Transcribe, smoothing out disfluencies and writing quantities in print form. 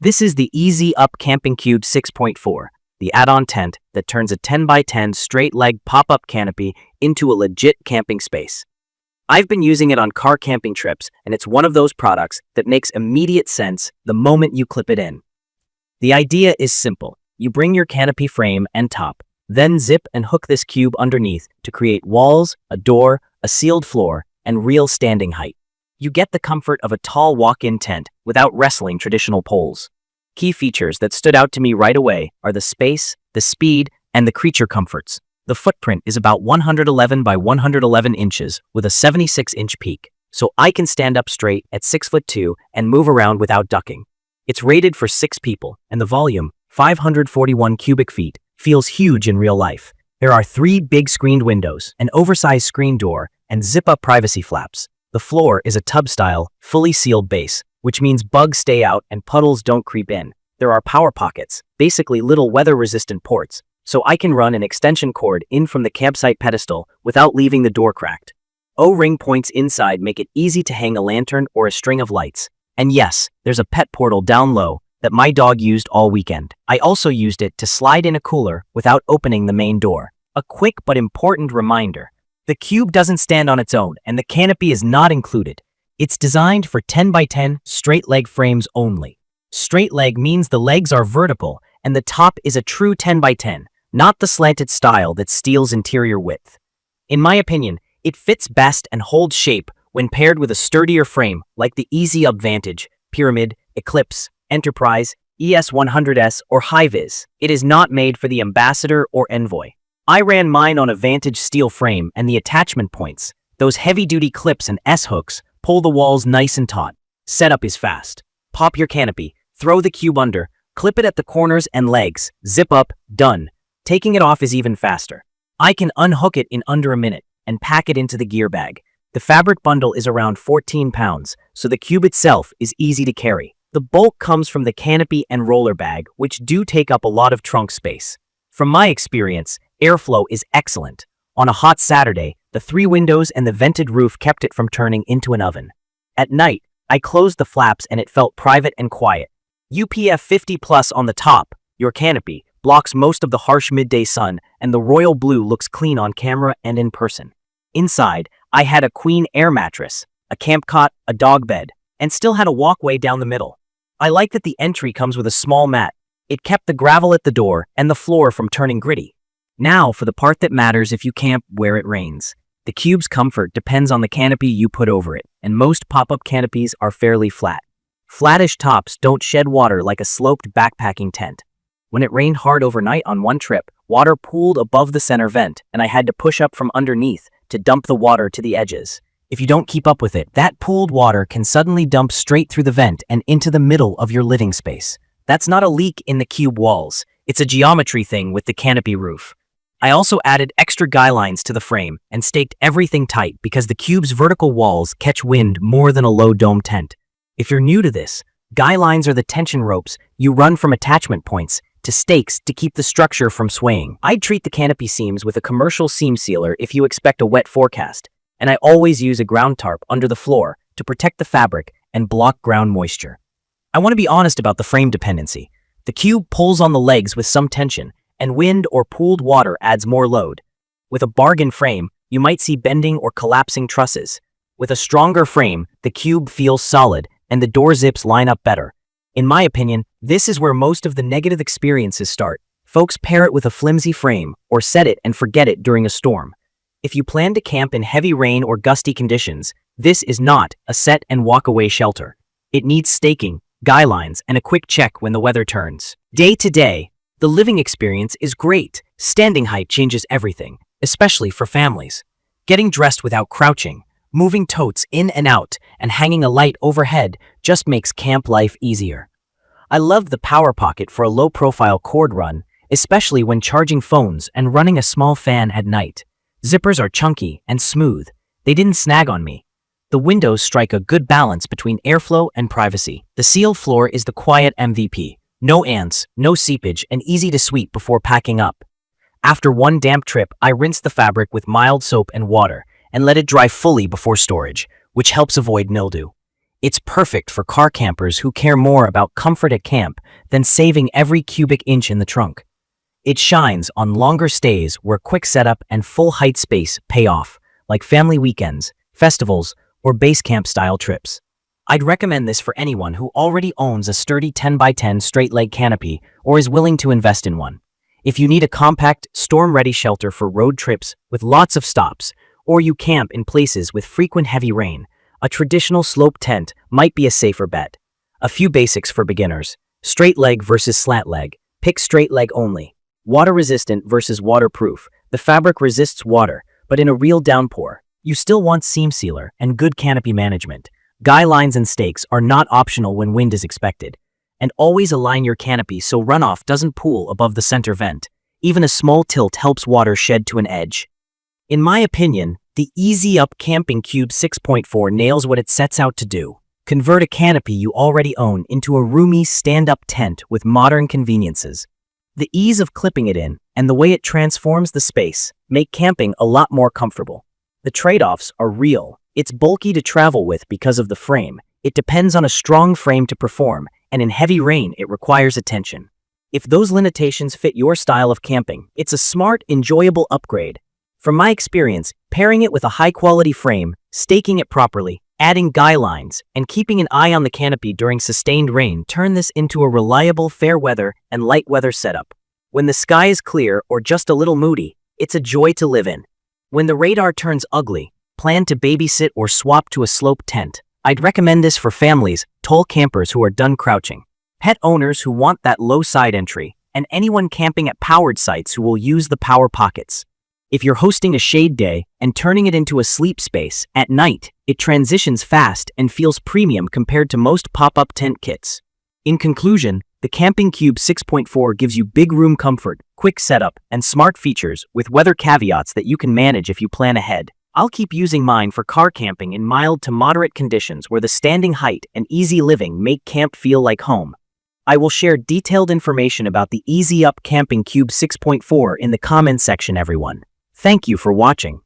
This is the Easy Up Camping Cube 6.4, the add-on tent that turns a 10 by 10 straight-leg pop-up canopy into a legit camping space. I've been using it on car camping trips, and it's one of those products that makes immediate sense the moment you clip it in. The idea is simple. You bring your canopy frame and top, then zip and hook this cube underneath to create walls, a door, a sealed floor, and real standing height. You get the comfort of a tall walk-in tent without wrestling traditional poles. Key features that stood out to me right away are the space, the speed, and the creature comforts. The footprint is about 111 by 111 inches with a 76-inch peak, so I can stand up straight at 6'2" and move around without ducking. It's rated for 6 people, and the volume, 541 cubic feet, feels huge in real life. There are 3 big screened windows, an oversized screen door, and zip-up privacy flaps. The floor is a tub-style, fully sealed base, which means bugs stay out and puddles don't creep in. There are power pockets, basically little weather-resistant ports, so I can run an extension cord in from the campsite pedestal without leaving the door cracked. O-ring points inside make it easy to hang a lantern or a string of lights. And yes, there's a pet portal down low that my dog used all weekend. I also used it to slide in a cooler without opening the main door. A quick but important reminder. The cube doesn't stand on its own, and the canopy is not included. It's designed for 10 by 10 straight leg frames only. Straight leg means the legs are vertical, and the top is a true 10 by 10, not the slanted style that steals interior width. In my opinion, it fits best and holds shape when paired with a sturdier frame like the Easy Up Vantage, Pyramid, Eclipse, Enterprise, ES100S, or High-Vis. It is not made for the Ambassador or Envoy. I ran mine on a Vantage steel frame, and the attachment points, those heavy-duty clips and S-hooks, pull the walls nice and taut. Setup is fast. Pop your canopy, throw the cube under, clip it at the corners and legs, zip up, done. Taking it off is even faster. I can unhook it in under a minute and pack it into the gear bag. The fabric bundle is around 14 pounds, so the cube itself is easy to carry. The bulk comes from the canopy and roller bag, which do take up a lot of trunk space. From my experience, airflow is excellent. On a hot Saturday, the 3 windows and the vented roof kept it from turning into an oven. At night, I closed the flaps and it felt private and quiet. UPF 50+ on the top, your canopy, blocks most of the harsh midday sun, and the royal blue looks clean on camera and in person. Inside, I had a queen air mattress, a camp cot, a dog bed, and still had a walkway down the middle. I like that the entry comes with a small mat. It kept the gravel at the door and the floor from turning gritty. Now for the part that matters if you camp where it rains. The cube's comfort depends on the canopy you put over it, and most pop-up canopies are fairly flat. Flattish tops don't shed water like a sloped backpacking tent. When it rained hard overnight on one trip, water pooled above the center vent, and I had to push up from underneath to dump the water to the edges. If you don't keep up with it, that pooled water can suddenly dump straight through the vent and into the middle of your living space. That's not a leak in the cube walls. It's a geometry thing with the canopy roof. I also added extra guy lines to the frame and staked everything tight because the cube's vertical walls catch wind more than a low dome tent. If you're new to this, guy lines are the tension ropes you run from attachment points to stakes to keep the structure from swaying. I'd treat the canopy seams with a commercial seam sealer if you expect a wet forecast, and I always use a ground tarp under the floor to protect the fabric and block ground moisture. I want to be honest about the frame dependency. The cube pulls on the legs with some tension, and wind or pooled water adds more load. With a bargain frame, you might see bending or collapsing trusses. With a stronger frame, the cube feels solid and the door zips line up better. In my opinion, this is where most of the negative experiences start. Folks pair it with a flimsy frame or set it and forget it during a storm. If you plan to camp in heavy rain or gusty conditions, this is not a set and walk away shelter. It needs staking, guy lines, and a quick check when the weather turns. Day to day, the living experience is great. Standing height changes everything, especially for families. Getting dressed without crouching, moving totes in and out, and hanging a light overhead just makes camp life easier. I love the power pocket for a low-profile cord run, especially when charging phones and running a small fan at night. Zippers are chunky and smooth. They didn't snag on me. The windows strike a good balance between airflow and privacy. The sealed floor is the quiet MVP. No ants, no seepage, and easy to sweep before packing up. After one damp trip, I rinsed the fabric with mild soap and water and let it dry fully before storage, which helps avoid mildew. It's perfect for car campers who care more about comfort at camp than saving every cubic inch in the trunk. It shines on longer stays where quick setup and full height space pay off, like family weekends, festivals, or base camp style trips. I'd recommend this for anyone who already owns a sturdy 10x10 straight leg canopy or is willing to invest in one. If you need a compact, storm-ready shelter for road trips with lots of stops, or you camp in places with frequent heavy rain, a traditional slope tent might be a safer bet. A few basics for beginners. Straight leg versus slant leg. Pick straight leg only. Water resistant versus waterproof. The fabric resists water, but in a real downpour, you still want seam sealer and good canopy management. Guy lines and stakes are not optional when wind is expected. And always align your canopy so runoff doesn't pool above the center vent. Even a small tilt helps water shed to an edge. In my opinion, the Easy Up Camping Cube 6.4 nails what it sets out to do. Convert a canopy you already own into a roomy stand-up tent with modern conveniences. The ease of clipping it in and the way it transforms the space make camping a lot more comfortable. The trade-offs are real. It's bulky to travel with because of the frame. It depends on a strong frame to perform, and in heavy rain it requires attention. If those limitations fit your style of camping, it's a smart, enjoyable upgrade. From my experience, pairing it with a high-quality frame, staking it properly, adding guy lines, and keeping an eye on the canopy during sustained rain turn this into a reliable fair weather and light weather setup. When the sky is clear or just a little moody, it's a joy to live in. When the radar turns ugly, plan to babysit or swap to a slope tent. I'd recommend this for families, tall campers who are done crouching, pet owners who want that low side entry, and anyone camping at powered sites who will use the power pockets. If you're hosting a shade day and turning it into a sleep space, at night, it transitions fast and feels premium compared to most pop-up tent kits. In conclusion, the Camping Cube 6.4 gives you big room comfort, quick setup, and smart features with weather caveats that you can manage if you plan ahead. I'll keep using mine for car camping in mild to moderate conditions where the standing height and easy living make camp feel like home. I will share detailed information about the Easy Up Camping Cube 6.4 in the comments section, everyone. Thank you for watching.